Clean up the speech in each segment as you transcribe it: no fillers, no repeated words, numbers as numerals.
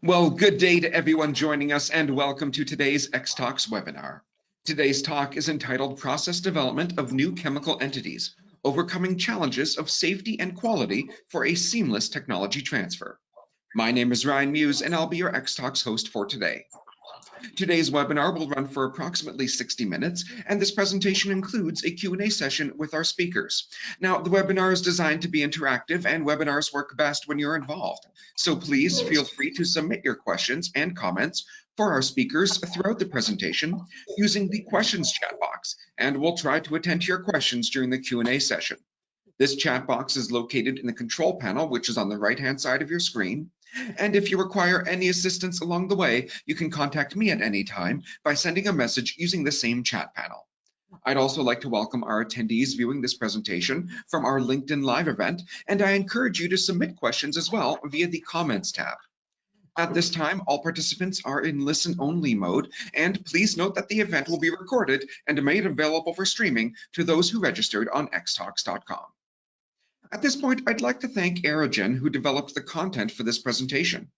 Well, good day to everyone joining us and welcome to today's X-Talks webinar. Today's talk is entitled Process Development of New Chemical Entities, Overcoming Challenges of Safety and Quality for a Seamless Technology Transfer. My name is Ryan Muse and I'll be your X-Talks host for today. Today's webinar will run for approximately 60 minutes, and this presentation includes a Q&A session with our speakers. Now, the webinar is designed to be interactive, and webinars work best when you're involved. So please feel free to submit your questions and comments for our speakers throughout the presentation using the questions chat box, and we'll try to attend to your questions during the Q&A session. This chat box is located in the control panel, which is on the right-hand side of your screen. And if you require any assistance along the way, you can contact me at any time by sending a message using the same chat panel. I'd also like to welcome our attendees viewing this presentation from our LinkedIn Live event, and I encourage you to submit questions as well via the comments tab. At this time, all participants are in listen-only mode, and please note that the event will be recorded and made available for streaming to those who registered on xtalks.com. At this point, I'd like to thank Aerogen, who developed the content for this presentation.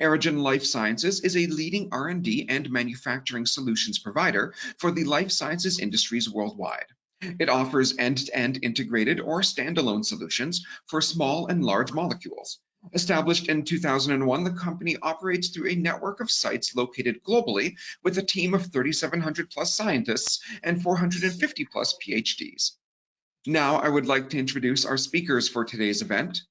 Aerogen Life Sciences is a leading R&D and manufacturing solutions provider for the life sciences industries worldwide. It offers end-to-end integrated or standalone solutions for small and large molecules. Established in 2001, the company operates through a network of sites located globally with a team of 3,700 plus scientists and 450 plus PhDs. Now, I would like to introduce our speakers for today's event.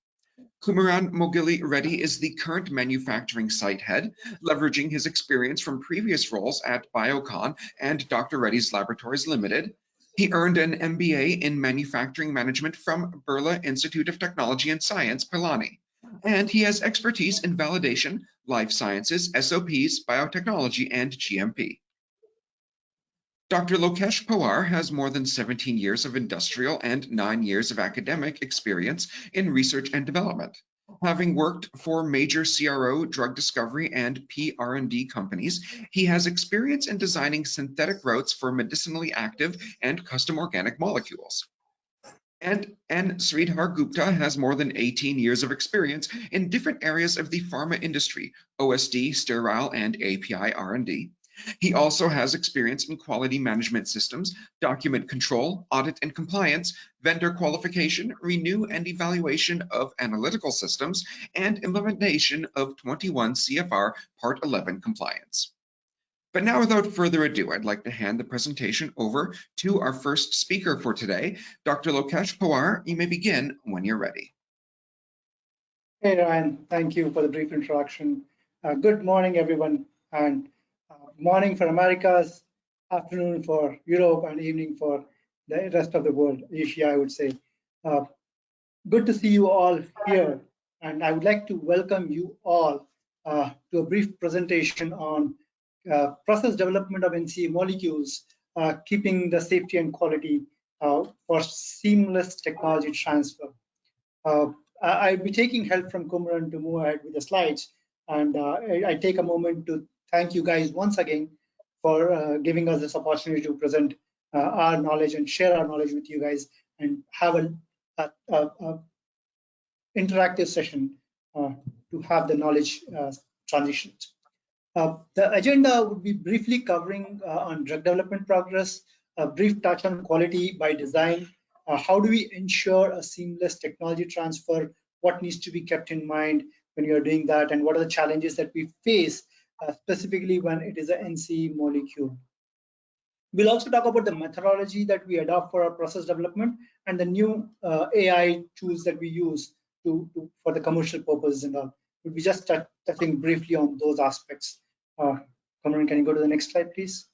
Kumaran Mogili Reddy is the current manufacturing site head, leveraging his experience from previous roles at Biocon and Dr. Reddy's Laboratories Limited. He earned an MBA in manufacturing management from Birla Institute of Technology and Science, Pilani, and he has expertise in validation, life sciences, SOPs, biotechnology, and GMP. Dr. Lokesh Pawar has more than 17 years of industrial and 9 years of academic experience in research and development. Having worked for major CRO, drug discovery, and PR&D companies, he has experience in designing synthetic routes for medicinally active and custom organic molecules. And N. Sridhar Gupta has more than 18 years of experience in different areas of the pharma industry, OSD, sterile, and API R&D. He also has experience in quality management systems, document control, audit and compliance, vendor qualification, renew and evaluation of analytical systems, and implementation of 21 CFR Part 11 compliance. But now, without further ado, I'd like to hand the presentation over to our first speaker for today, Dr. Lokesh Pawar. You may begin when you're ready. Hey, Ryan, thank you for the brief introduction. Good morning, everyone, and morning for Americas, afternoon for Europe, and evening for the rest of the world, Asia, I would say. Good to see you all here, and I would like to welcome you all to a brief presentation on process development of NCE molecules, keeping the safety and quality for seamless technology transfer. I'll be taking help from Kumaran to move ahead with the slides, and I take a moment to thank you guys once again for giving us this opportunity to present our knowledge and share our knowledge with you guys and have an interactive session to have the knowledge transitions. The agenda would be briefly covering on drug development progress, a brief touch on quality by design, how do we ensure a seamless technology transfer, what needs to be kept in mind when you're doing that, and what are the challenges that we face specifically when it is an NCE molecule. We'll also talk about the methodology that we adopt for our process development and the new AI tools that we use for the commercial purposes and all. We'll be just touching briefly on those aspects. Cameron, can you go to the next slide, please?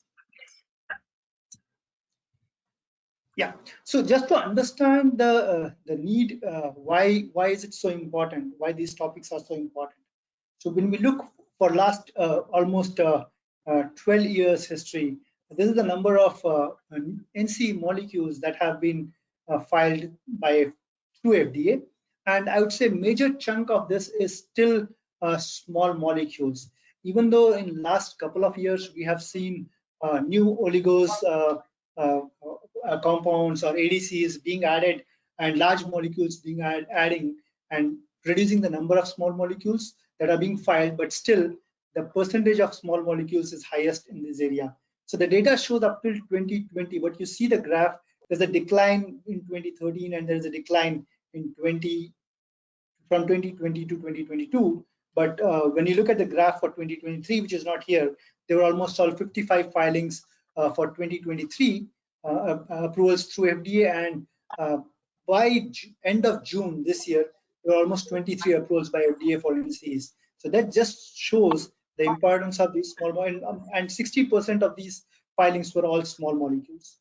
Yeah, so just to understand the need, why is it so important, why these topics are so important. So when we look for last almost 12 years history, this is the number of NCE molecules that have been filed through FDA, and I would say major chunk of this is still small molecules. Even though in last couple of years we have seen new oligos compounds or ADCs being added and large molecules being adding and reducing the number of small molecules, that are being filed, but still the percentage of small molecules is highest in this area. So the data shows up till 2020, but you see the graph, there's a decline in 2013 and there's a decline in 20 from 2020 to 2022. But when you look at the graph for 2023, which is not here, there were almost all 55 filings for 2023 approvals through FDA, and by end of June this year, there were almost 23 approvals by FDA for NCEs. So that just shows the importance of these small molecules, and 60% of these filings were all small molecules.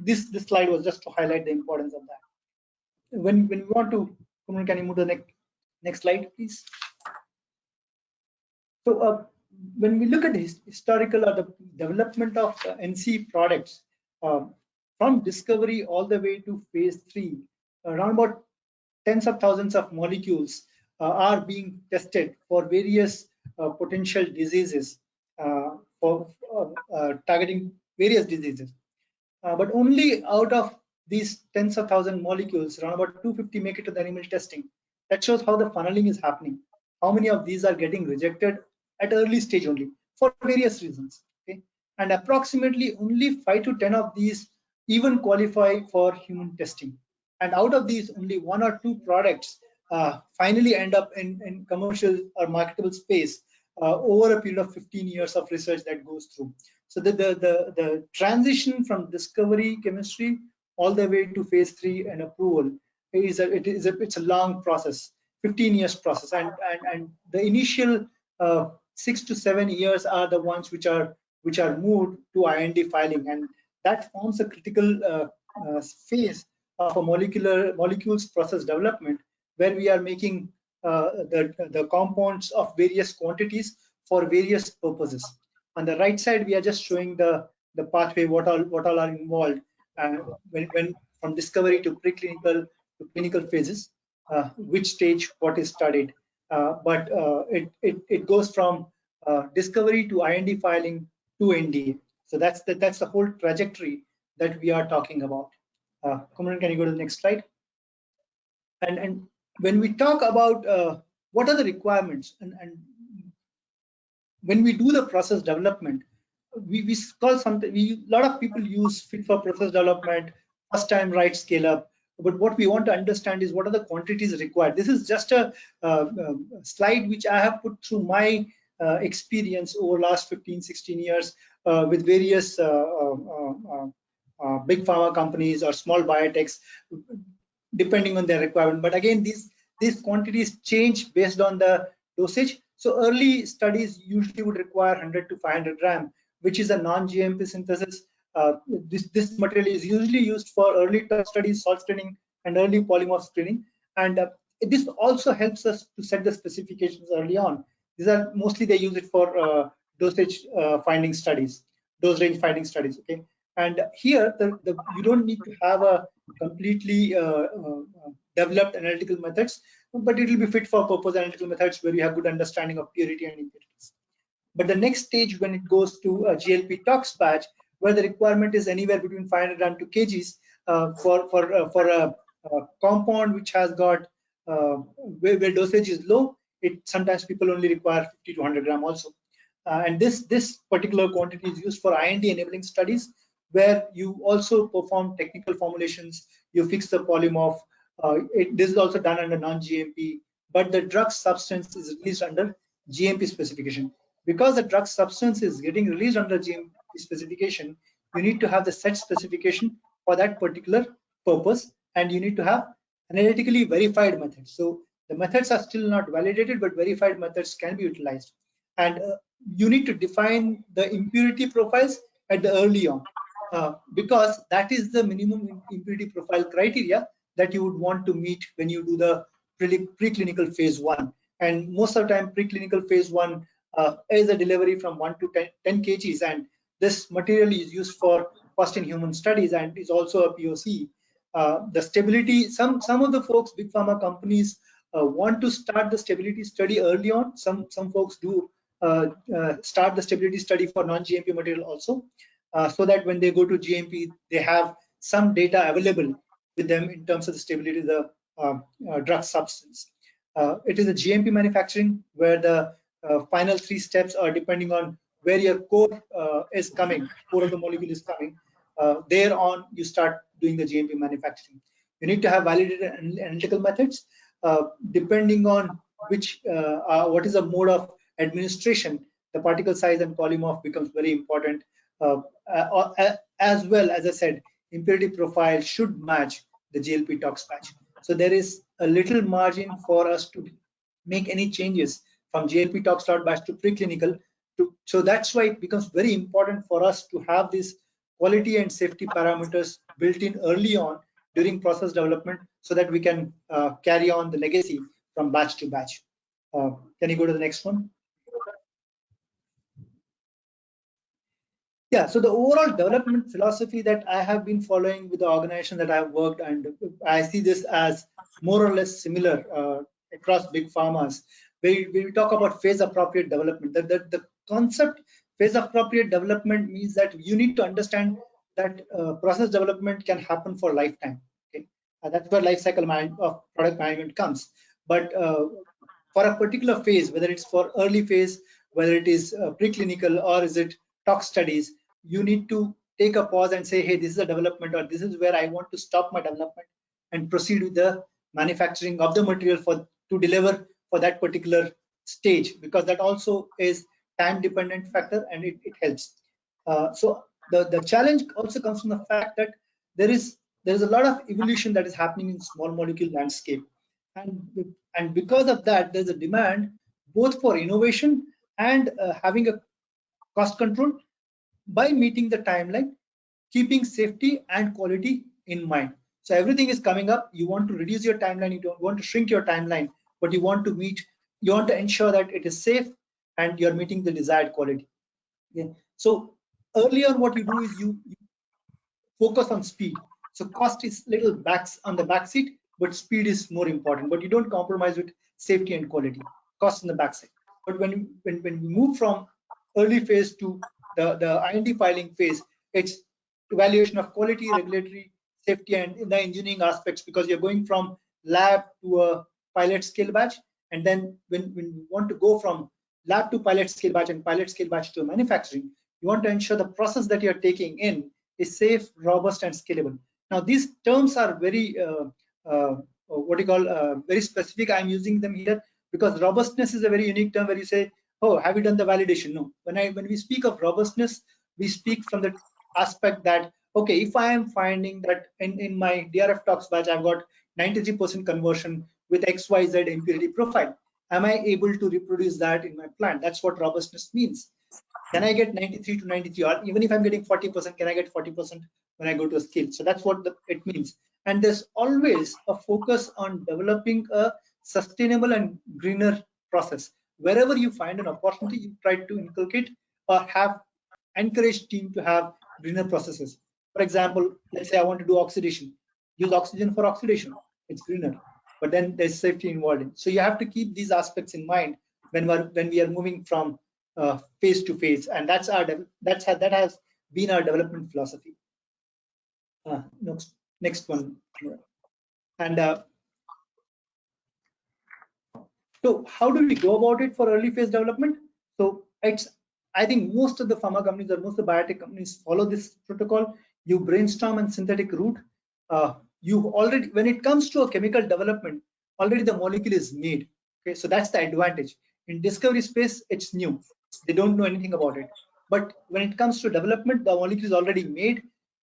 This slide was just to highlight the importance of that. When we want to, can you move to the next slide, please? So when we look at the historical or the development of NC products, from discovery all the way to phase 3, around about tens of thousands of molecules are being tested for various potential diseases, for targeting various diseases. But only out of these tens of thousand molecules, around about 250 make it to the animal testing. That shows how the funneling is happening. How many of these are getting rejected at early stage only for various reasons. Okay, and approximately only 5 to 10 of these even qualify for human testing. And out of these, only 1 or 2 products finally end up in commercial or marketable space over a period of 15 years of research that goes through. So the transition from discovery chemistry all the way to phase 3 and approval it's a long process, 15 years process, and the initial 6 to 7 years are the ones which are moved to IND filing, and that forms a critical phase of a molecules process development, where we are making the compounds of various quantities for various purposes. On the right side, we are just showing the pathway, what all are involved when from discovery to preclinical to clinical phases, which stage what is studied. But it goes from discovery to IND filing to NDA. So that's the whole trajectory that we are talking about. Kumran, can you go to the next slide? And when we talk about what are the requirements, and when we do the process development, we call something, a lot of people use fit for process development, first time right scale up. But what we want to understand is what are the quantities required. This is just a slide which I have put through my experience over last 15-16 years with various big pharma companies or small biotechs, depending on their requirement. But again, these quantities change based on the dosage. So early studies usually would require 100 to 500 gram, which is a non-GMP synthesis. This material is usually used for early tox studies, salt screening, and early polymorph screening. And this also helps us to set the specifications early on. These are mostly they use it for dosage finding studies, dose range finding studies. Okay, and here you don't need to have a completely developed analytical methods, but it will be fit for purpose analytical methods where you have good understanding of purity and impurities. But the next stage, when it goes to a GLP tox batch, where the requirement is anywhere between 500 gram to kgs for a compound which has got where dosage is low, sometimes people only require 50 to 100 gram also. And this particular quantity is used for IND enabling studies, where you also perform technical formulations, you fix the polymorph. This is also done under non-GMP, but the drug substance is released under GMP specification. Because the drug substance is getting released under GMP specification, you need to have the set specification for that particular purpose, and you need to have analytically verified methods. So the methods are still not validated, but verified methods can be utilized. And you need to define the impurity profiles at the early on, because that is the minimum impurity profile criteria that you would want to meet when you do the preclinical phase 1. And most of the time, preclinical phase 1 is a delivery from 1 to 10 kgs, and this material is used for first in human studies and is also a POC. The stability, some of the folks, big pharma companies, want to start the stability study early on. Some folks do start the stability study for non-GMP material also, so that when they go to GMP, they have some data available with them in terms of the stability of the drug substance. It is a GMP manufacturing where the final 3 steps are depending on where your core is coming, core of the molecule is coming. There on, you start doing the GMP manufacturing. You need to have validated analytical methods. Depending on what is the mode of administration, the particle size and polymorph becomes very important. As well, as I said, impurity profile should match the GLP tox batch. So there is a little margin for us to make any changes from GLP tox batch to preclinical. So that's why it becomes very important for us to have these quality and safety parameters built in early on during process development so that we can carry on the legacy from batch to batch. Can you go to the next one? Yeah, so the overall development philosophy that I have been following with the organization that I have worked, and I see this as more or less similar across big pharmas. We talk about phase appropriate development. The concept phase appropriate development means that you need to understand that process development can happen for lifetime. Okay, that's where life cycle of product management comes. But for a particular phase, whether it's for early phase, whether it is preclinical or is it tox studies, you need to take a pause and say, hey, this is a development, or this is where I want to stop my development and proceed with the manufacturing of the material to deliver for that particular stage, because that also is time dependent factor and it helps. So the challenge also comes from the fact that there is a lot of evolution that is happening in small molecule landscape, and because of that, there's a demand both for innovation and having a cost control by meeting the timeline, keeping safety and quality in mind. So everything is coming up. You want to reduce your timeline, you don't want to shrink your timeline, but you want to ensure that it is safe and you're meeting the desired quality. Yeah. So early on, what you do is you focus on speed. So cost is little backs on the back seat, but speed is more important. But you don't compromise with safety and quality. Cost on the back side. But when we move from early phase to the IND filing phase, it's evaluation of quality, regulatory, safety, and the engineering aspects, because you're going from lab to a pilot scale batch. And then when you want to go from lab to pilot scale batch and pilot scale batch to manufacturing, you want to ensure the process that you're taking in is safe, robust, and scalable. Now, these terms are very very specific. I'm using them here because robustness is a very unique term where you say, oh, have you done the validation? No. When we speak of robustness, we speak from the aspect that, okay, if I am finding that in my DRF tox batch, I've got 93% conversion with XYZ impurity profile, am I able to reproduce that in my plant? That's what robustness means. Can I get 93 to 93, or even if I'm getting 40%, can I get 40% when I go to a scale? So that's what it means. And there's always a focus on developing a sustainable and greener process. Wherever you find an opportunity, you try to inculcate or have encourage team to have greener processes. For example, let's say I want to do oxidation, use oxygen for oxidation, it's greener, but then there's safety involved in. So you have to keep these aspects in mind when we are moving from phase to phase, and that has been our development philosophy. Next one. And so how do we go about it for early phase development? So I think most of the pharma companies or most of the biotech companies follow this protocol. You brainstorm and synthetic route. When it comes to a chemical development, already the molecule is made. Okay, so that's the advantage. In discovery space, it's new. They don't know anything about it. But when it comes to development, the molecule is already made.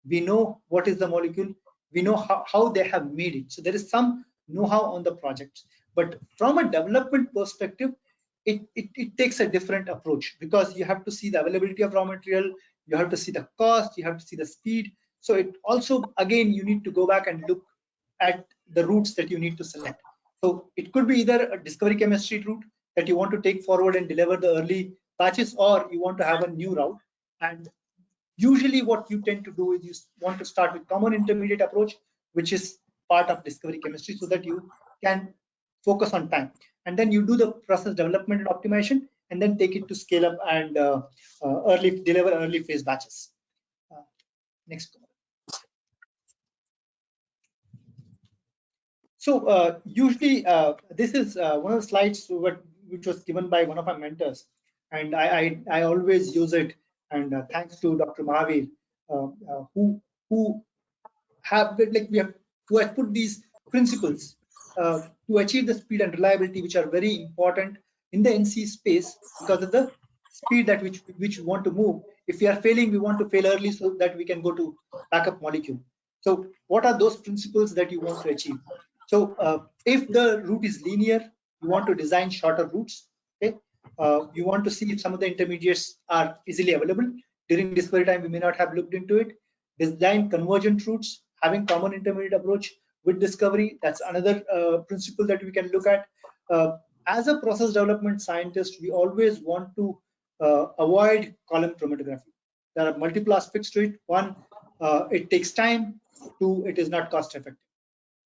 We know what is the molecule. We know how they have made it. So there is some know-how on the project. But from a development perspective, it takes a different approach, because you have to see the availability of raw material, you have to see the cost, you have to see the speed. So it also, again, you need to go back and look at the routes that you need to select. So it could be either a discovery chemistry route that you want to take forward and deliver the early batches, or you want to have a new route. And usually what you tend to do is you want to start with common intermediate approach, which is part of discovery chemistry, so that you can focus on time. And then you do the process development and optimization, and then take it to scale up and deliver early phase batches. Next. Usually, this is one of the slides which was given by one of my mentors, and I always use it. And thanks to Dr. Mahavir, who have like we have who has put these principles to achieve the speed and reliability, which are very important in the NC space because of the speed that which we want to move. If we are failing, we want to fail early so that we can go to backup molecule. So what are those principles that you want to achieve? So if the route is linear, you want to design shorter routes. Okay, you want to see if some of the intermediates are easily available. During discovery time, we may not have looked into it. Design convergent routes, having common intermediate approach with discovery. That's another principle that we can look at. As a process development scientist, we always want to avoid column chromatography. There are multiple aspects to it. One, it takes time. Two, it is not cost effective.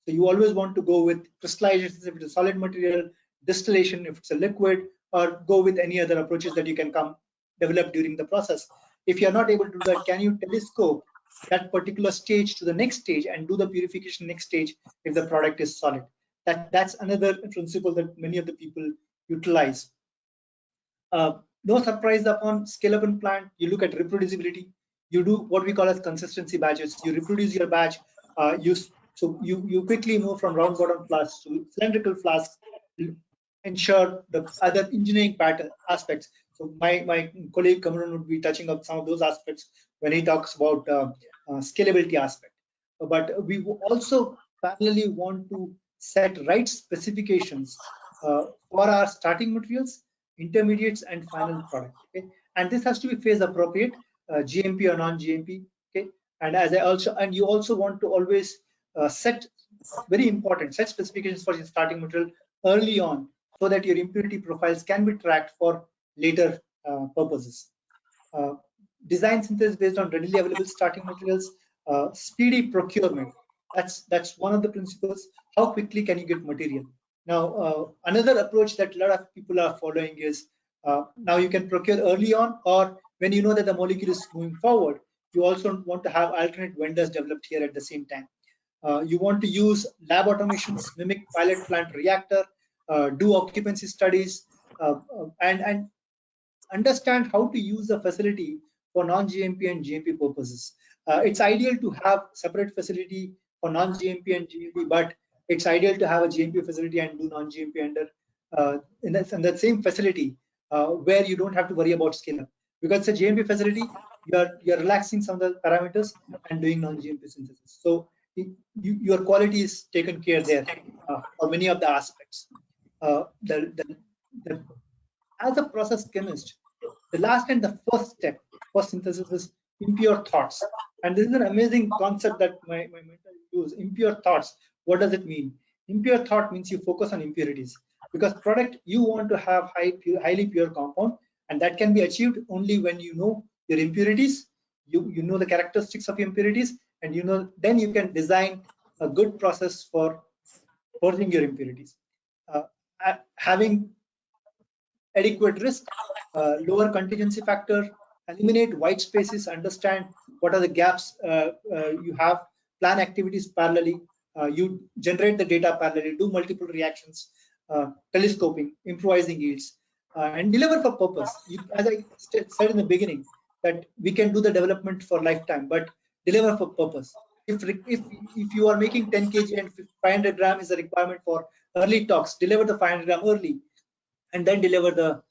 So you always want to go with crystallization if it's a solid material, distillation if it's a liquid, or go with any other approaches that you can develop during the process. If you're not able to do that, can you telescope that particular stage to the next stage and do the purification next stage if the product is solid? That's another principle that many of the people utilize. No surprise upon scale up and plant, you look at reproducibility. You do what we call as consistency batches. You reproduce your batch. You quickly move from round bottom flasks to cylindrical flasks. Ensure the other engineering pattern aspects. So my colleague Cameron would be touching up some of those aspects when he talks about scalability aspect. But we also parallelly want to set right specifications for our starting materials, intermediates, and final product. Okay, and this has to be phase appropriate, GMP or non-GMP. Okay, and you also want to always set very important set specifications for your starting material early on so that your impurity profiles can be tracked for later purposes. Uh, Design synthesis based on readily available starting materials, speedy procurement. That's one of the principles. How quickly can you get material? Now, another approach that a lot of people are following is now you can procure early on, or when you know that the molecule is moving forward, you also want to have alternate vendors developed here at the same time. You want to use lab automations, mimic pilot plant reactor, do occupancy studies, and understand how to use the facility for non-GMP and GMP purposes. It's ideal to have separate facility for non-GMP and GMP, but it's ideal to have a GMP facility and do non-GMP under in that same facility where you don't have to worry about scale up. Because it's a GMP facility, you're relaxing some of the parameters and doing non-GMP synthesis. So your quality is taken care there for many of the aspects. Uh, the, the, the, as a process chemist, the last and the first step for synthesis is impure thoughts. And this is an amazing concept that my mentor used. Impure thoughts. What does it mean? Impure thought means you focus on impurities because product you want to have highly pure compound, and that can be achieved only when you know your impurities, you know the characteristics of impurities, and you know then you can design a good process for purging your impurities. Uh, Having adequate risk, lower contingency factor, eliminate white spaces, understand what are the gaps you have, plan activities parallelly, you generate the data parallelly, do multiple reactions, telescoping, improvising yields, and deliver for purpose. As I said in the beginning, that we can do the development for lifetime, but deliver for purpose. If you are making 10 kg and 500 gram is the requirement for early talks, deliver the 500 gram early and then deliver the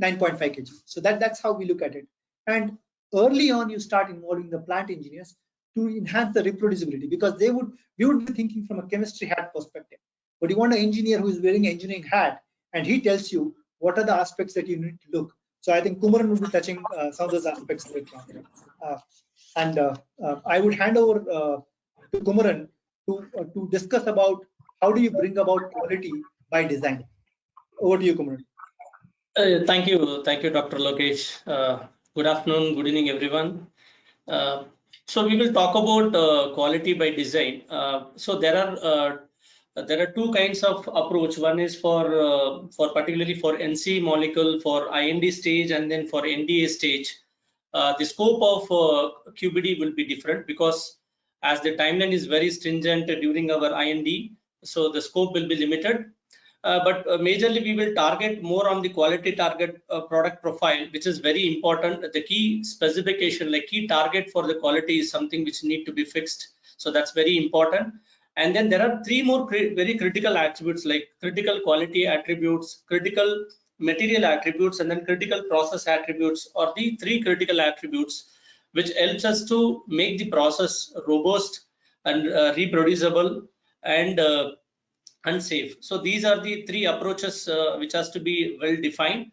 9.5 kg. So that's how we look at it. And early on, you start involving the plant engineers to enhance the reproducibility because we would be thinking from a chemistry hat perspective. But you want an engineer who is wearing an engineering hat and he tells you what are the aspects that you need to look. So I think Kumaran will be touching some of those aspects later on. I would hand over to Kumaran to discuss about how do you bring about quality by design. Over to you, Kumaran. Thank you, Dr. Lokesh. Good afternoon, good evening, everyone. So we will talk about quality by design. So there are two kinds of approach. One is for particularly for NC molecule for IND stage and then for NDA stage. The scope of QBD will be different because as the timeline is very stringent during our IND, so the scope will be limited. But majorly we will target more on the quality target product profile, which is very important. The key specification, like key target for the quality, is something which need to be fixed. So that's very important. And then there are three more very critical attributes, like critical quality attributes, critical material attributes, and then critical process attributes, or the three critical attributes, which helps us to make the process robust and reproducible and unsafe. So these are the three approaches which has to be well defined,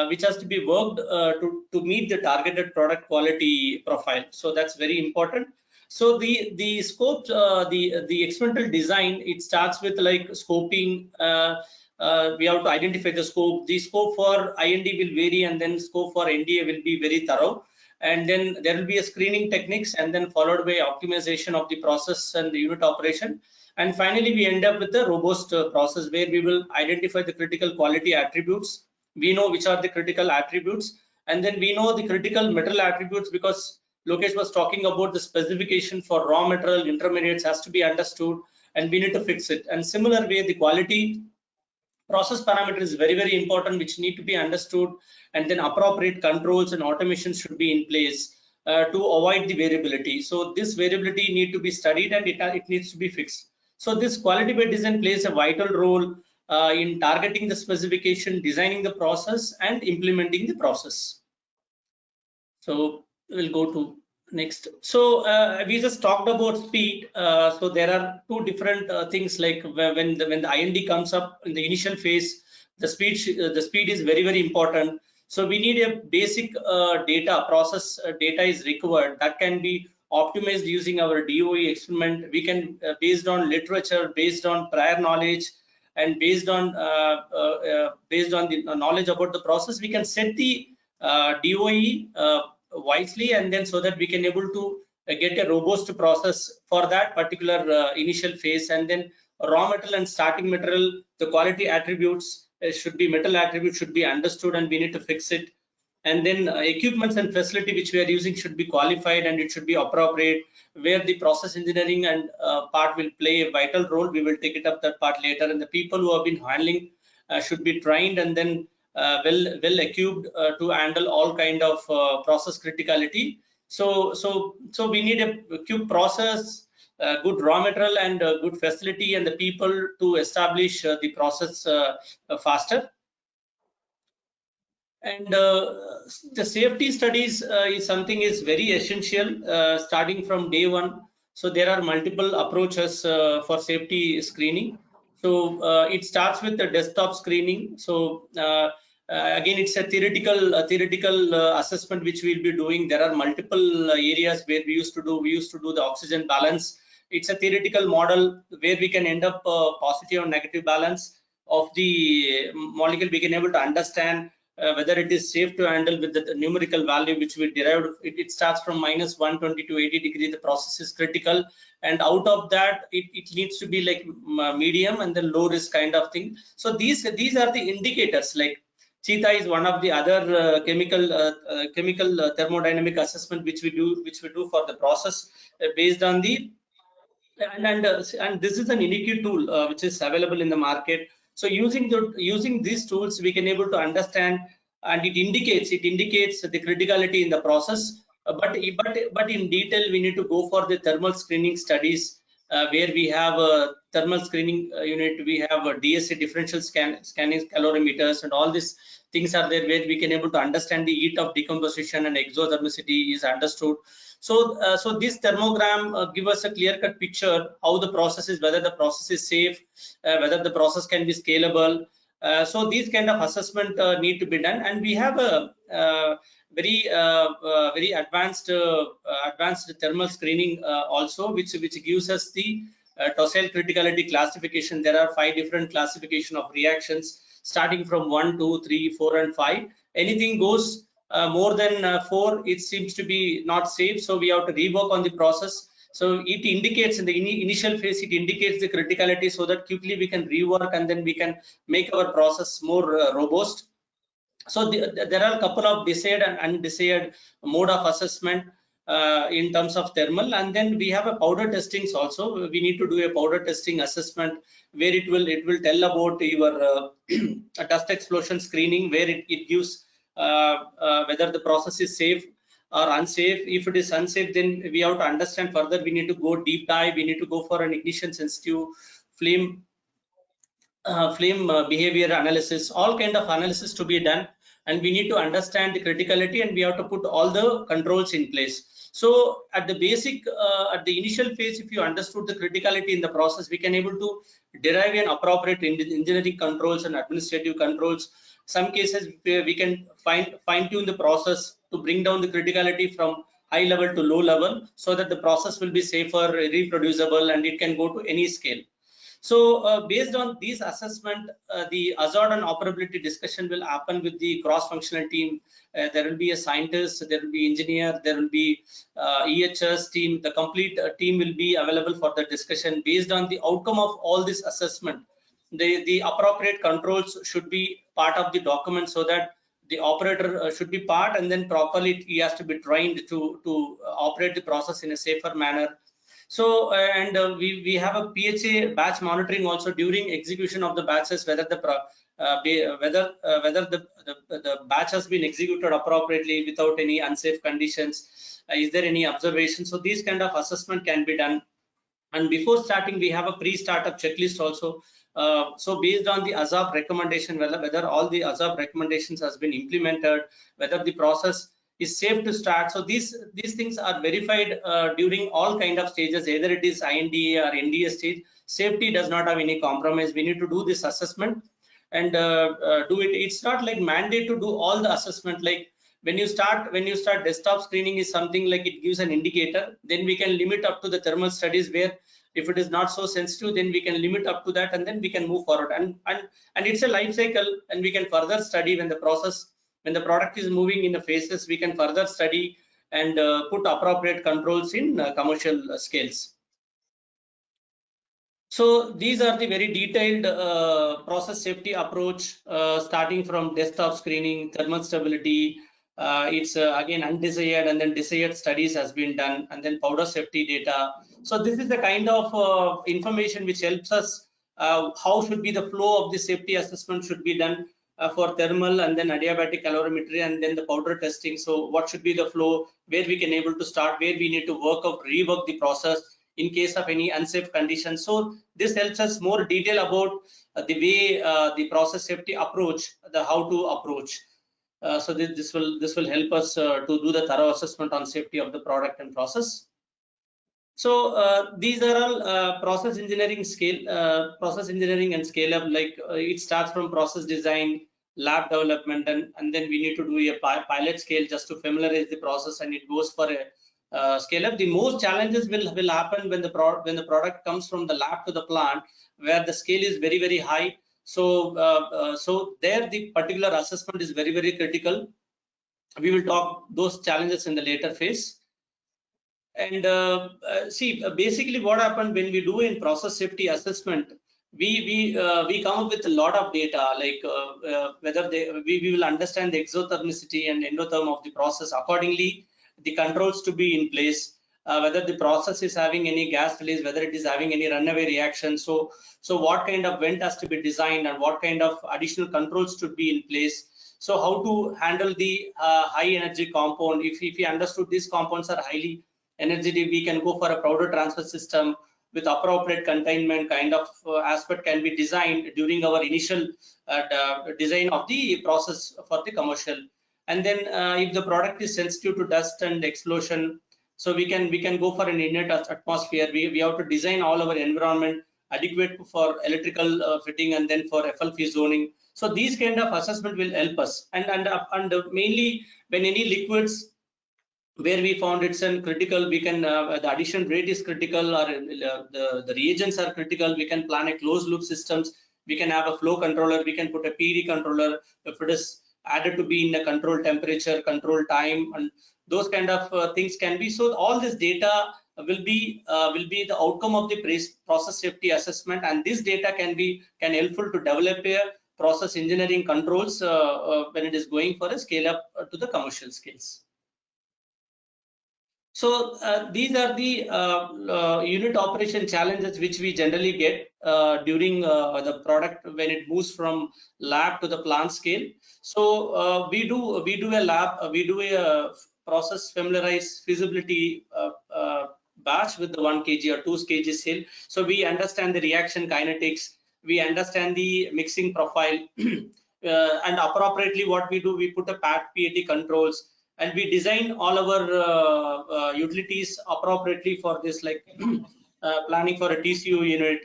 which has to be worked to meet the targeted product quality profile. So that's very important. So the scope, the experimental design, it starts with like scoping. We have to identify the scope. The scope for IND will vary, and then scope for NDA will be very thorough. And then there will be a screening techniques, and then followed by optimization of the process and the unit operation. And finally, we end up with the robust process where we will identify the critical quality attributes. We know which are the critical attributes, and then we know the critical material attributes, because Lokesh was talking about the specification for raw material intermediates has to be understood, and we need to fix it. And similar way, the quality process parameter is very, very important, which need to be understood, and then appropriate controls and automation should be in place to avoid the variability. So this variability need to be studied, and it needs to be fixed. So this quality by design plays a vital role in targeting the specification, designing the process, and implementing the process. So we'll go to next. So we just talked about speed. So there are two different things, like when the IND comes up in the initial phase, the speed is very, very important. So we need a basic data process data is required that can be optimized using our DOE experiment. We can based on literature, based on prior knowledge, and based on the knowledge about the process, we can set the DOE wisely, and then so that we can able to get a robust process for that particular initial phase. And then raw material and starting material, the quality attributes should be metal attributes should be understood, and we need to fix it. And then equipments and facility which we are using should be qualified, and it should be appropriate, where the process engineering and part will play a vital role. We will take it up that part later. And the people who have been handling should be trained, and then well equipped to handle all kind of process criticality. So we need a quick process, good raw material, and good facility, and the people to establish the process faster. And the safety studies is something is very essential starting from day one. So there are multiple approaches for safety screening. So it starts with the desktop screening. So again, it's a theoretical assessment which we'll be doing. There are multiple areas where we used to do the oxygen balance. It's a theoretical model where we can end up positive or negative balance of the molecule. We can able to understand whether it is safe to handle with the numerical value which we derived. It starts from -120 to 80 degree. The process is critical, and out of that it needs to be like medium and then low risk kind of thing. So these are the indicators. Like Cheetah is one of the other chemical thermodynamic assessment which we do for the process based on the and this is an unique tool which is available in the market. So using these tools, we can able to understand, and it indicates the criticality in the process. But in detail, we need to go for the thermal screening studies where we have a thermal screening unit. We have a DSA differential scanning calorimeters, and all these things are there where we can able to understand the heat of decomposition and exothermicity is understood. So this thermogram give us a clear-cut picture how the process is, whether the process is safe, whether the process can be scalable. So these kind of assessment need to be done, and we have a very advanced thermal screening also, which gives us the docile criticality classification. There are 5 different classification of reactions, starting from 1, 2, 3, 4, and 5. Anything goes more than 4, it seems to be not safe, so we have to rework on the process. So it indicates in the initial phase, it indicates the criticality, so that quickly we can rework, and then we can make our process more robust. So there are a couple of desired and undesired mode of assessment. in terms of thermal, and then we have a powder testings also. We need to do a powder testing assessment where it will tell about your dust explosion screening, where it gives whether the process is safe or unsafe. If it is unsafe, then we have to understand further. We need to go deep dive. We need to go for an ignition sensitive flame behavior analysis, all kind of analysis to be done, and we need to understand the criticality, and we have to put all the controls in place. So at the basic, at the initial phase, if you understood the criticality in the process, we can able to derive an appropriate engineering controls and administrative controls. Some cases we can fine tune the process to bring down the criticality from high level to low level, so that the process will be safer, reproducible, and it can go to any scale. So based on these assessment, the hazard and operability discussion will happen with the cross-functional team. There will be a scientist, there will be engineer, there will be EHS team. The complete team will be available for the discussion. Based on the outcome of all this assessment, the appropriate controls should be part of the document, so that the operator should be part, and then properly he has to be trained to operate the process in a safer manner. So we have a PHA batch monitoring also during execution of the batches, whether the batch has been executed appropriately without any unsafe conditions. Is there any observation? So these kind of assessment can be done. And before starting, we have a pre-startup checklist also. So based on the ASAP recommendation, whether all the ASAP recommendations has been implemented, whether the process is safe to start. So these things are verified during all kind of stages, either it is INDA or NDA stage. Safety does not have any compromise. We need to do this assessment and do it. It's not like mandate to do all the assessment. Like when you start desktop screening is something like it gives an indicator. Then we can limit up to the thermal studies, where if it is not so sensitive, then we can limit up to that, and then we can move forward. And it's a life cycle, and we can further study when the product is moving in the phases. We can further study and put appropriate controls in commercial scales. So these are the very detailed process safety approach, starting from desktop screening, thermal stability. It's again undesired and then desired studies has been done, and then powder safety data. So this is the kind of information which helps us how should be the flow of the safety assessment should be done for thermal, and then adiabatic calorimetry, and then the powder testing. So what should be the flow, where we can able to start, where we need to rework the process in case of any unsafe conditions. So this helps us more detail about the way the process safety approach, the how to approach. So this will help us to do the thorough assessment on safety of the product and process. So these are all process engineering and scale up. Like it starts from process design, lab development, and then we need to do a pilot scale just to familiarize the process, and it goes for a scale up. The most challenges will happen when the product comes from the lab to the plant, where the scale is very high. So there the particular assessment is very critical. We will talk those challenges in the later phase. And see, basically what happened when we do in process safety assessment, we come up with a lot of data, like whether we will understand the exothermicity and endotherm of the process. Accordingly, the controls to be in place, whether the process is having any gas release, whether it is having any runaway reaction. So what kind of vent has to be designed, and what kind of additional controls should be in place. So how to handle the high energy compound. If we understood these compounds are highly energetic, we can go for a powder transfer system with appropriate containment kind of aspect can be designed during our initial design of the process for the commercial. And then if the product is sensitive to dust and explosion, so we can go for an inert atmosphere. We have to design all our environment adequate for electrical fitting, and then for FLP zoning. So these kind of assessment will help us. And mainly when any liquids where we found it's critical, we can the addition rate is critical, or the reagents are critical, we can plan a closed loop systems. We can have a flow controller, we can put a PD controller if it is added to be in a control temperature, control time, and those kind of things can be. So all this data will be the outcome of the process safety assessment, and this data can helpful to develop a process engineering controls when it is going for a scale up to the commercial scales. So these are the unit operation challenges which we generally get during the product when it moves from lab to the plant scale. So we do a lab, we do a process familiarize feasibility batch with the 1 kg or 2 kg cell. So we understand the reaction kinetics, we understand the mixing profile, and appropriately what we do, we put a PAT controls, and we design all our utilities appropriately for this, like planning for a TCU unit.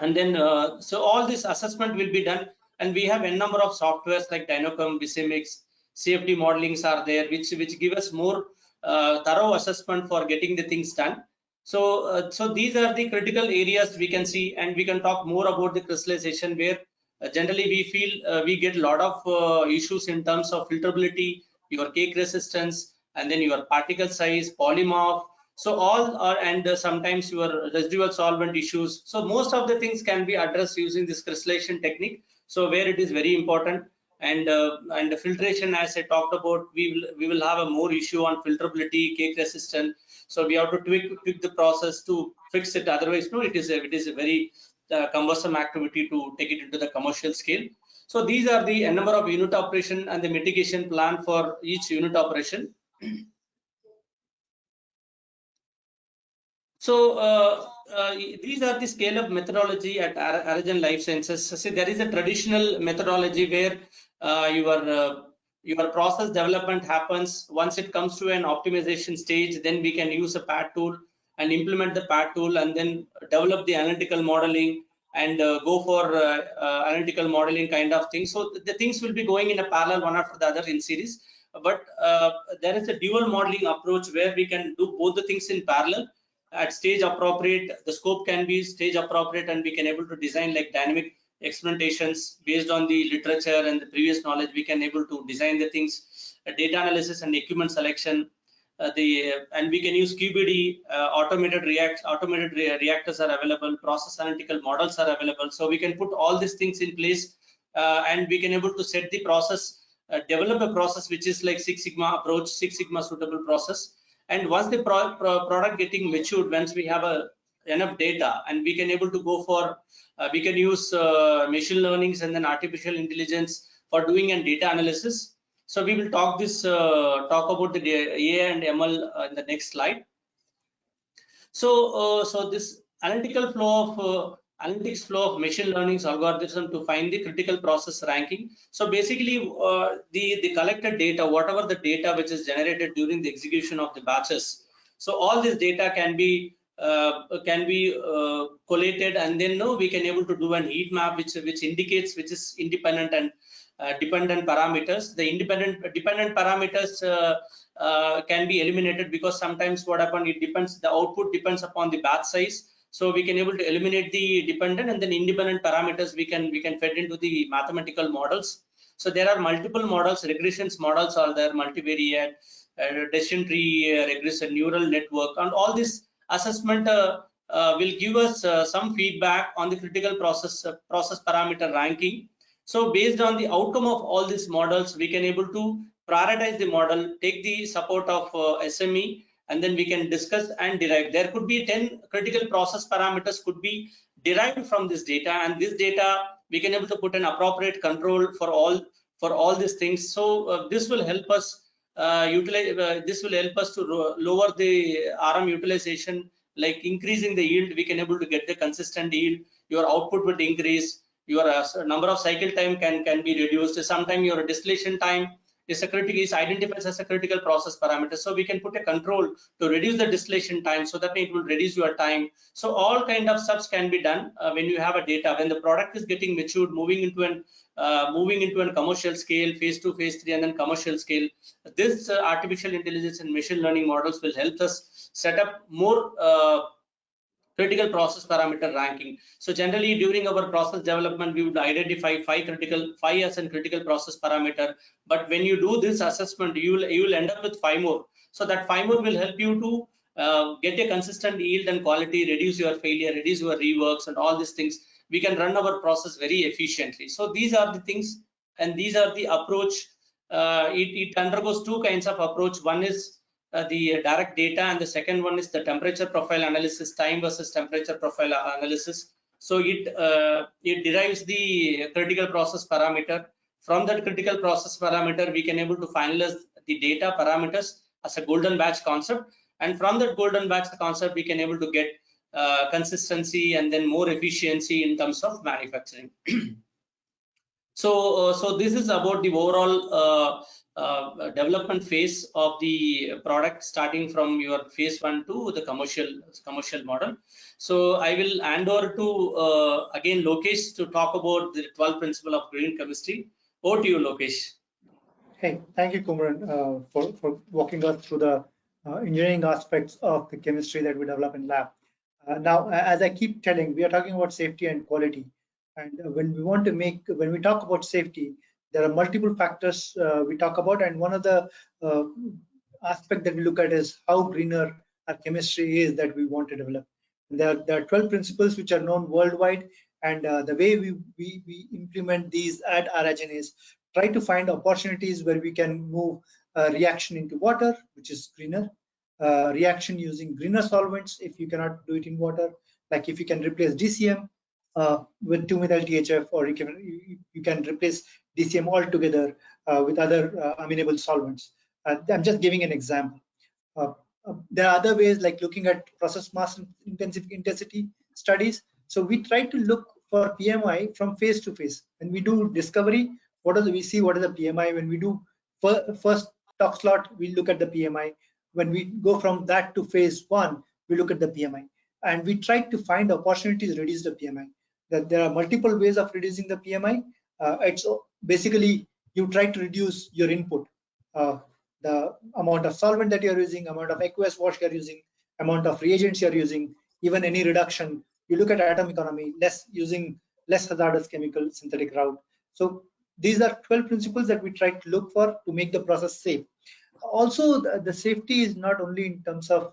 And then so all this assessment will be done, and we have a number of softwares like Dynocom, Visimix, CFD modelings are there, which give us more thorough assessment for getting the things done. So so these are the critical areas we can see, and we can talk more about the crystallization, where generally we feel we get a lot of issues in terms of filterability, your cake resistance, and then your particle size, polymorph. So all are, and sometimes your residual solvent issues. So most of the things can be addressed using this crystallization technique. So where it is very important, and the filtration, as I talked about, we will have a more issue on filterability, cake resistance. So we have to tweak the process to fix it. Otherwise, no, it is a very cumbersome activity to take it into the commercial scale. So these are the number of unit operation and the mitigation plan for each unit operation. So these are the scale-up methodology at Aragen Life Sciences. See, there is a traditional methodology where your process development happens. Once it comes to an optimization stage, then we can use a PAT tool and implement the PAT tool, and then develop the analytical modeling and go for analytical modeling kind of thing. So the things will be going in a parallel, one after the other in series. But there is a dual modeling approach where we can do both the things in parallel at stage appropriate. The scope can be stage appropriate, and we can able to design like dynamic experimentations based on the literature and the previous knowledge. We can able to design the things, data analysis and equipment selection, and we can use QBD, automated reactors are available, process analytical models are available. So we can put all these things in place, and we can able to set the process, develop a process which is like Six Sigma approach, Six Sigma suitable process. And once the product getting matured, once we have enough data, and we can able to go for, we can use machine learnings and then artificial intelligence for doing a data analysis. So we will talk about the AI and ML in the next slide. So so this analytical flow of analytics flow of machine learning algorithm to find the critical process ranking. So basically the collected data, whatever the data which is generated during the execution of the batches, so all this data can be collated, and then we can able to do an heat map which indicates which is independent and dependent parameters. The dependent parameters can be eliminated, because sometimes what happens, it depends, the output depends upon the batch size. So we can able to eliminate the dependent, and then independent parameters we can fed into the mathematical models. So there are multiple models, regressions models are there, multivariate, decision tree regression, neural network, and all this assessment will give us some feedback on the critical process parameter ranking. So based on the outcome of all these models, we can able to prioritize the model, take the support of SME, and then we can discuss and derive. There could be 10 critical process parameters could be derived from this data, and this data we can able to put an appropriate control for all these things. So this will help us this will help us to lower the RM utilization, like increasing the yield. We can able to get the consistent yield. Your output would increase. Your number of cycle time can be reduced. Sometimes your distillation time is identified as a critical process parameter. So we can put a control to reduce the distillation time, so that it will reduce your time. So all kind of steps can be done when you have a data. When the product is getting matured, moving into a commercial scale, phase 2, phase 3, and then commercial scale. This artificial intelligence and machine learning models will help us set up more critical process parameter ranking. So generally during our process development, we would identify five as a critical process parameter. But when you do this assessment, you will end up with 5 more. So that 5 more will help you to get a consistent yield and quality, reduce your failure, reduce your reworks, and all these things. We can run our process very efficiently. So these are the things, and these are the approach. It undergoes 2 kinds of approach. One is the direct data, and the second one is the temperature profile analysis, time versus temperature profile analysis. So it derives the critical process parameter. From that critical process parameter, we can able to finalize the data parameters as a golden batch concept, and from that golden batch concept, we can able to get consistency and then more efficiency in terms of manufacturing. So this is about the overall development phase of the product, starting from your phase 1 to the commercial model. So I will hand over to again Lokesh to talk about the 12 principle of green chemistry. Over to you, Lokesh. Hey, thank you, Kumran, for walking us through the engineering aspects of the chemistry that we develop in lab. Now, as I keep telling, we are talking about safety and quality. And when we talk about safety, there are multiple factors we talk about, and one of the aspect that we look at is how greener our chemistry is that we want to develop. There are 12 principles which are known worldwide, and the way we implement these at Aragen is try to find opportunities where we can move reaction into water, which is greener, reaction using greener solvents if you cannot do it in water, like if you can replace DCM with 2-methyl THF, or you can replace DCM altogether with other amenable solvents. I'm just giving an example. There are other ways, like looking at process mass intensity studies. So we try to look for PMI from phase to phase. When we do discovery, what is the PMI? When we do first tox lot, we look at the PMI. When we go from that to phase 1, we look at the PMI. And we try to find opportunities to reduce the PMI. That there are multiple ways of reducing the PMI. It's basically you try to reduce your input, the amount of solvent that you're using, amount of aqueous wash you're using, amount of reagents you're using, even any reduction. You look at atom economy, using less hazardous chemical synthetic route. So these are 12 principles that we try to look for to make the process safe. Also, the safety is not only in terms of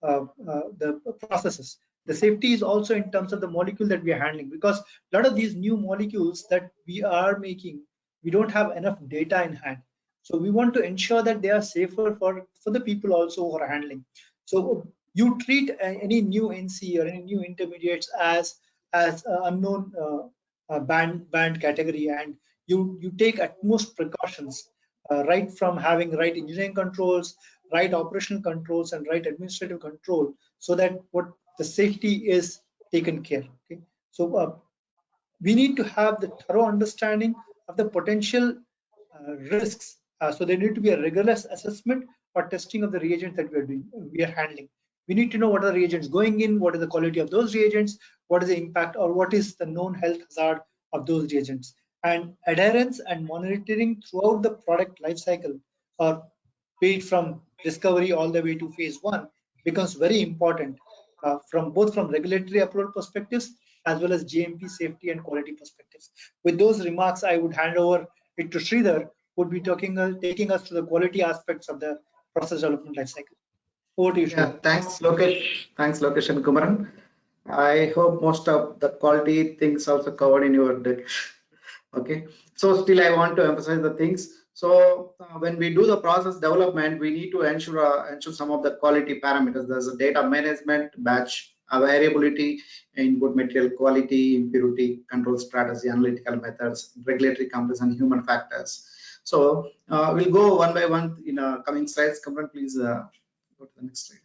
the processes. The safety is also in terms of the molecule that we are handling, because a lot of these new molecules that we are making, we don't have enough data in hand. So we want to ensure that they are safer for the people also who are handling. So you treat any new NC or any new intermediates as unknown banned category, and you take utmost precautions, right from having right engineering controls, right operational controls, and right administrative control, so that what the safety is taken care. Okay, so we need to have the thorough understanding of the potential risks. So there need to be a rigorous assessment or testing of the reagents that we are handling. We need to know what are the reagents going in, what is the quality of those reagents, what is the impact, or what is the known health hazard of those reagents. And adherence and monitoring throughout the product life cycle, or be it from discovery all the way to phase 1, becomes very important, from regulatory approval perspectives as well as GMP safety and quality perspectives. With those remarks, I would hand over it to Sridhar, who would be taking us to the quality aspects of the process development life cycle. Over to you, Sridhar. Yeah, thanks, Lokesh. Thanks, Lokesh and Kumaran. I hope most of the quality things also covered in your deck. Okay, so still I want to emphasize the things. So when we do the process development, we need to ensure some of the quality parameters. There's a data management, batch variability, input material quality, impurity control strategy, analytical methods, regulatory compliance, and human factors. So we'll go one by one in coming slides. Kumaran, please go to the next slide.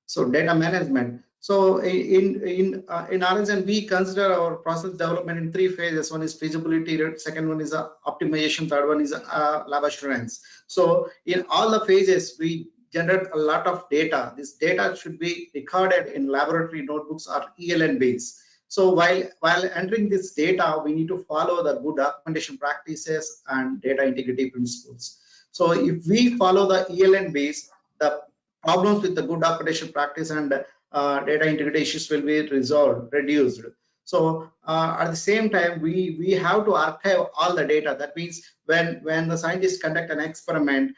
So data management. So in Aragen, we consider our process development in 3 phases. One is feasibility, second one is optimization, third one is lab assurance. So in all the phases, we generate a lot of data. This data should be recorded in laboratory notebooks or ELN base. So while entering this data, we need to follow the good documentation practices and data integrity principles. So if we follow the ELN base, the problems with the good documentation practice and data integrity issues will be reduced. So at the same time, we have to archive all the data. That means when the scientists conduct an experiment,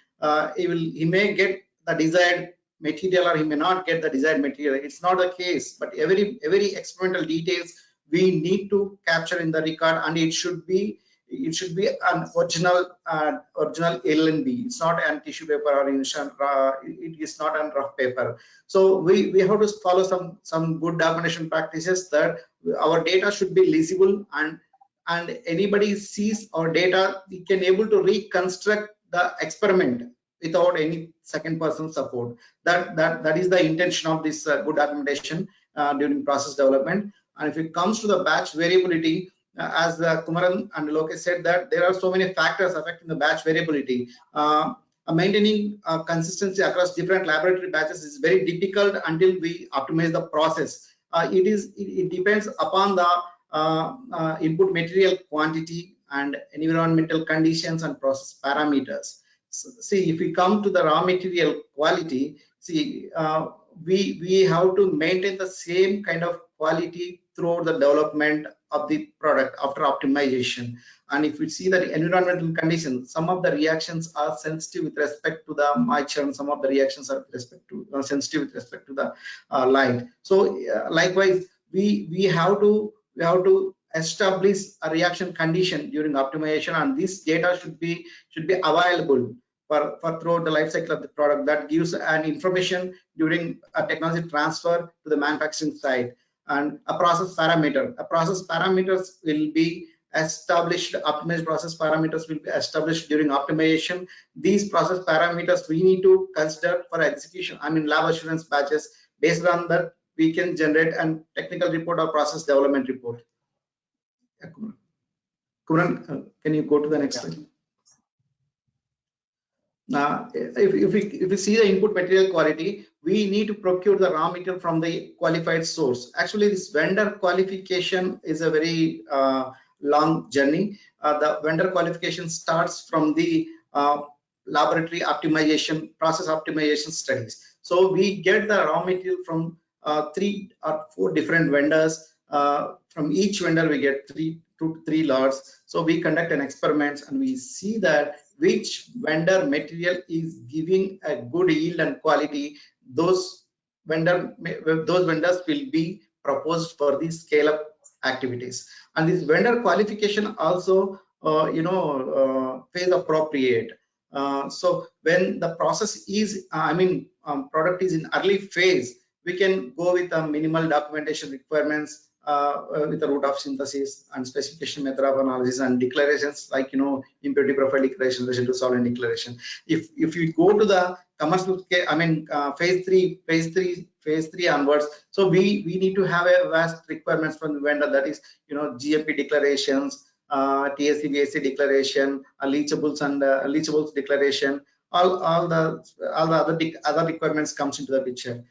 he may get the desired material or he may not get the desired material. It's not the case, but every experimental details we need to capture in the record, and it should be it should be an original L&B. It's not an tissue paper or it is not an rough paper. So we have to follow some good documentation practices that our data should be legible, and anybody sees our data, we can able to reconstruct the experiment without any second person support. That is the intention of this good documentation during process development. And if it comes to the batch variability, as Kumaran and Lokesh said, that there are so many factors affecting the batch variability. Maintaining consistency across different laboratory batches is very difficult until we optimize the process. It depends upon the input material quantity and environmental conditions and process parameters. So, see, if we come to the raw material quality, see, we have to maintain the same kind of quality throughout the development of the product after optimization. And if we see the environmental conditions, some of the reactions are sensitive with respect to the moisture, and some of the reactions are sensitive with respect to the light. So likewise, we have to establish a reaction condition during optimization, and this data should be available for throughout the life cycle of the product. That gives an information during a technology transfer to the manufacturing side. And a process parameters will be established, optimized process parameters will be established during optimization. These process parameters we need to consider for execution, I mean lab assurance batches. Based on that, we can generate a technical report or process development report. Yeah, Kumaran, can you go to the next slide? Now, if we see the input material quality, we need to procure the raw material from the qualified source. Actually, this vendor qualification is a very long journey. The vendor qualification starts from the laboratory optimization, process optimization studies. So we get the raw material from 3 or 4 different vendors. From each vendor, we get 3 to 3 lots. So we conduct an experiment and we see that which vendor material is giving a good yield and quality. Those vendors will be proposed for the scale up activities. And this vendor qualification also phase appropriate. So when the process is product is in early phase, we can go with a minimal documentation requirements with the route of synthesis and specification method of analysis and declarations like impurity profile declaration, residue solvent declaration. If you go to the commercial scale, phase three onwards, so we need to have a vast requirements from the vendor, that is GMP declarations, TSC VSC declaration, leachables and leachables declaration, all the other requirements comes into the picture.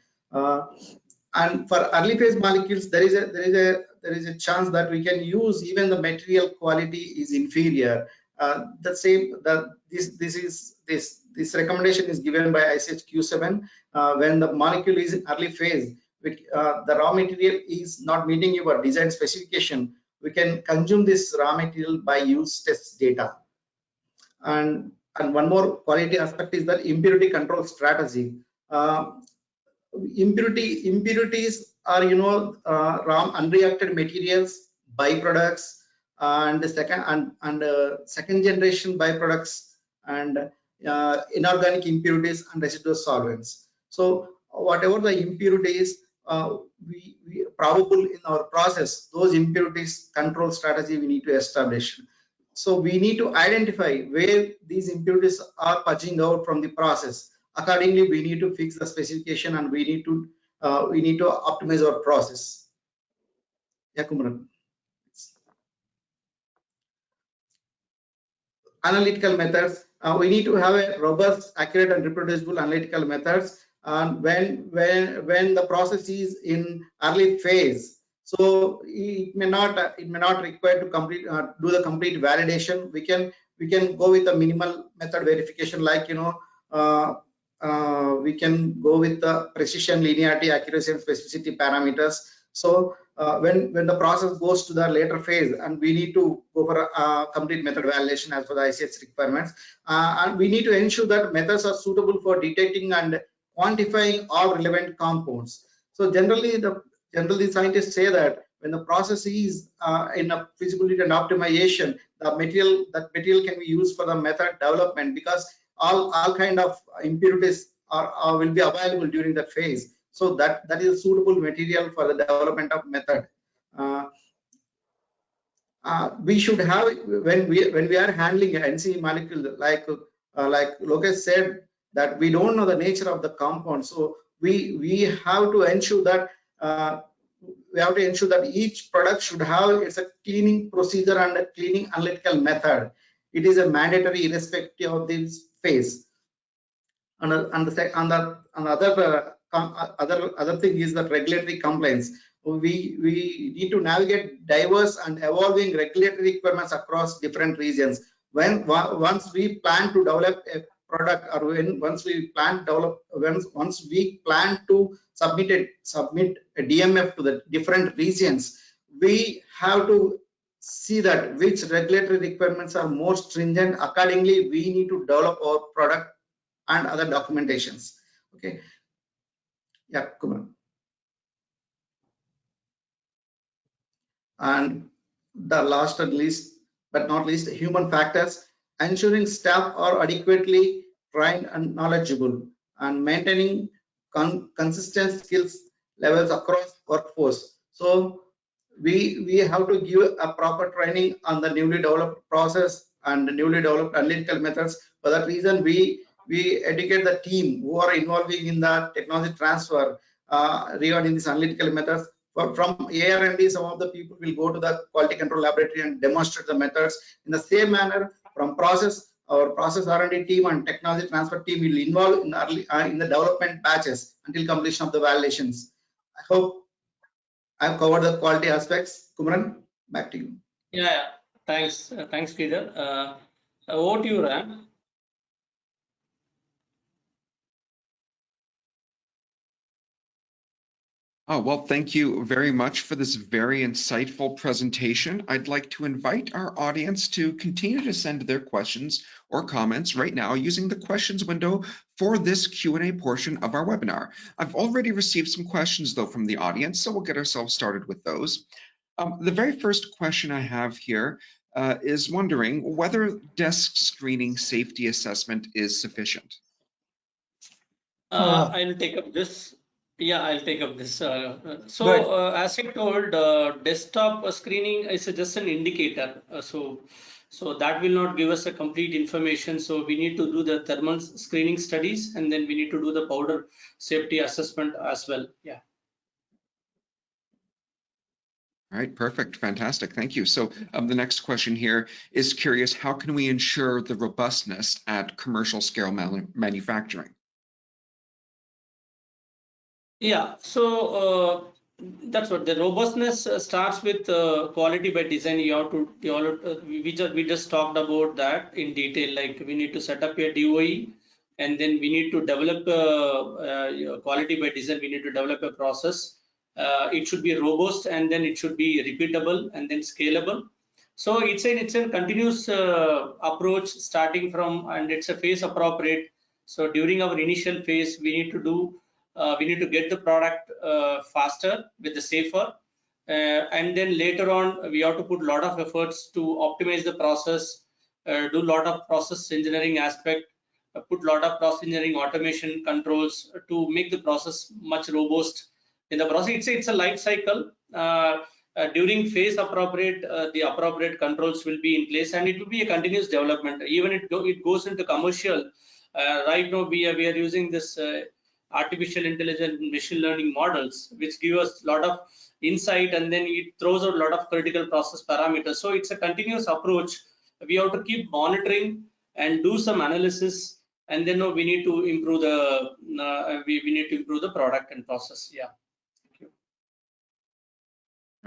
And for early phase molecules, there is a chance that we can use even the material quality is inferior. This recommendation is given by ICH Q7 when the molecule is in early phase. The raw material is not meeting your design specification. We can consume this raw material by use test data. And one more quality aspect is the impurity control strategy. Impurities are raw unreacted materials, byproducts, and second generation byproducts, and inorganic impurities and residual solvents. So whatever the impurities we probable in our process, those impurities control strategy we need to establish. So we need to identify where these impurities are purging out from the process. Accordingly, we need to fix the specification and we need to optimize our process. Yeah, Kumaran. Analytical methods. We need to have a robust, accurate, and reproducible analytical methods. And when the process is in early phase, so it may not require to do the complete validation. We can go with a minimal method verification, like we can go with the precision, linearity, accuracy, and specificity parameters. So when the process goes to the later phase, and we need to go for a complete method validation as per the ICH requirements, and we need to ensure that methods are suitable for detecting and quantifying all relevant compounds. So generally scientists say that when the process is in a feasibility and optimization, that material can be used for the method development, because all kind of impurities will be available during that phase. So that is a suitable material for the development of method. We should have, when we are handling an NC molecule, like Lokesh said, that we don't know the nature of the compound, so we have to ensure that each product should have its a cleaning procedure and a cleaning analytical method. It is a mandatory irrespective of this phase. And the other thing is that regulatory compliance. We need to navigate diverse and evolving regulatory requirements across different regions. Once we plan to develop a product, or once we plan to submit a DMF to the different regions, we have to see that which regulatory requirements are more stringent. Accordingly, we need to develop our product and other documentations. Okay. Yeah, Kumar. And the last and least but not least, human factors, ensuring staff are adequately trained and knowledgeable, and maintaining consistent skills levels across workforce. So we have to give a proper training on the newly developed process and the newly developed analytical methods. For that reason, we educate the team who are involving in the technology transfer regarding these analytical methods. From AR&D, some of the people will go to the quality control laboratory and demonstrate the methods. In the same manner, from process, our process R&D team and technology transfer team will involve in the development batches until completion of the validations. I hope I've covered the quality aspects. Kumran, back to you. Yeah. Thanks, Sridhar. Over to you, Ram. Oh, well, thank you very much for this very insightful presentation. I'd like to invite our audience to continue to send their questions or comments right now using the questions window for this Q&A portion of our webinar. I've already received some questions, though, from the audience, so we'll get ourselves started with those. The very first question I have here is wondering whether desk screening safety assessment is sufficient. I'll take up this. Yeah, I'll take up this. As I told, desktop screening is just an indicator. So that will not give us a complete information. So we need to do the thermal screening studies, and then we need to do the powder safety assessment as well. Yeah. All right, perfect, fantastic, thank you. So the next question here is curious, how can we ensure the robustness at commercial scale manufacturing? Yeah, so that's what the robustness starts with quality by design. We just talked about that in detail. Like we need to set up a DOE, and then we need to develop quality by design. We need to develop a process. It should be robust, and then it should be repeatable, and then scalable. So it's a continuous approach starting from, and it's a phase appropriate. So during our initial phase, we need to get the product faster with the safer, and then later on we have to put a lot of efforts to optimize the process, do a lot of process engineering aspect, put a lot of process engineering automation controls to make the process much robust. In the process, it's a life cycle. During phase appropriate, the appropriate controls will be in place, and it will be a continuous development. Even it goes into commercial. Right now we are using this artificial intelligence and machine learning models, which give us a lot of insight, and then it throws out a lot of critical process parameters. So it's a continuous approach. We have to keep monitoring and do some analysis, and then we need to improve the product and process. Yeah.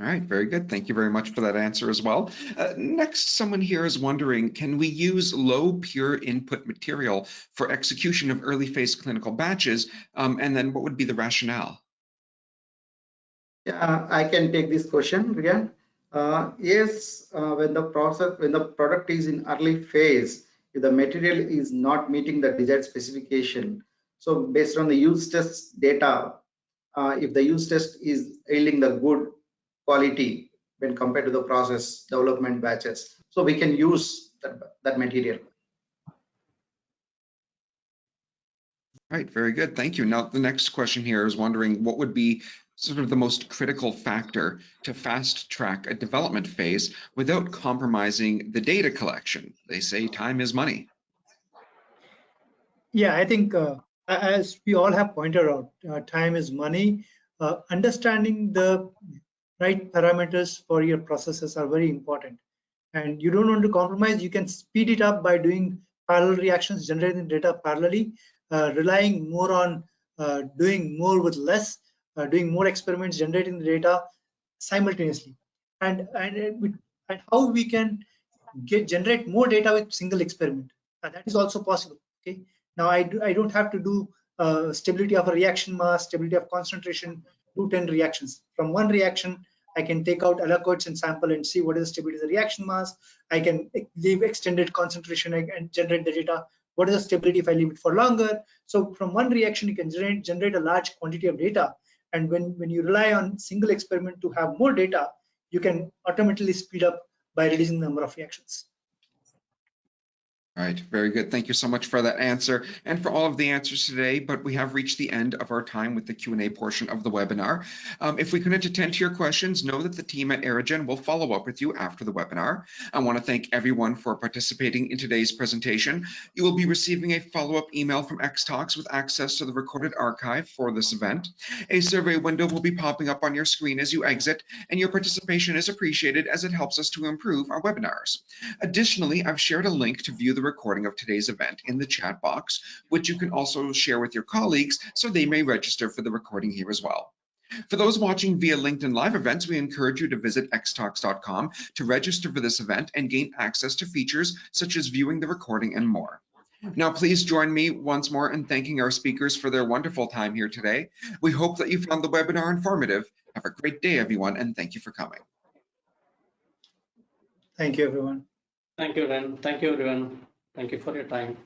All right, very good. Thank you very much for that answer as well. Next, someone here is wondering, can we use low pure input material for execution of early phase clinical batches? And then what would be the rationale? Yeah, I can take this question again. Yes, when the product is in early phase, if the material is not meeting the desired specification, so based on the use test data, if the use test is yielding the good quality when compared to the process development batches. So we can use that material. Right, very good. Thank you. Now, the next question here is wondering what would be sort of the most critical factor to fast track a development phase without compromising the data collection? They say time is money. Yeah, I think as we all have pointed out, time is money. Understanding the right parameters for your processes are very important. And you don't want to compromise. You can speed it up by doing parallel reactions, generating data parallelly, relying more on doing more with less, doing more experiments, generating the data simultaneously. And how we can generate more data with single experiment. That is also possible. Okay. Now I don't have to do stability of a reaction mass, stability of concentration, do 10 reactions. From one reaction, I can take out allocates and sample and see what is the stability of the reaction mass. I can leave extended concentration and generate the data. What is the stability if I leave it for longer? So from one reaction, you can generate a large quantity of data. And when you rely on single experiment to have more data, you can automatically speed up by reducing the number of reactions. All right, very good. Thank you so much for that answer and for all of the answers today, but we have reached the end of our time with the Q&A portion of the webinar. If we couldn't attend to your questions, know that the team at Aerogen will follow up with you after the webinar. I want to thank everyone for participating in today's presentation. You will be receiving a follow-up email from XTalks with access to the recorded archive for this event. A survey window will be popping up on your screen as you exit, and your participation is appreciated as it helps us to improve our webinars. Additionally, I've shared a link to view the recording of today's event in the chat box, which you can also share with your colleagues so they may register for the recording here as well. For those watching via LinkedIn Live events, we encourage you to visit xtalks.com to register for this event and gain access to features such as viewing the recording and more. Now, please join me once more in thanking our speakers for their wonderful time here today. We hope that you found the webinar informative. Have a great day, everyone, and thank you for coming. Thank you, everyone. Thank you, Ren. Thank you, everyone. Thank you for your time.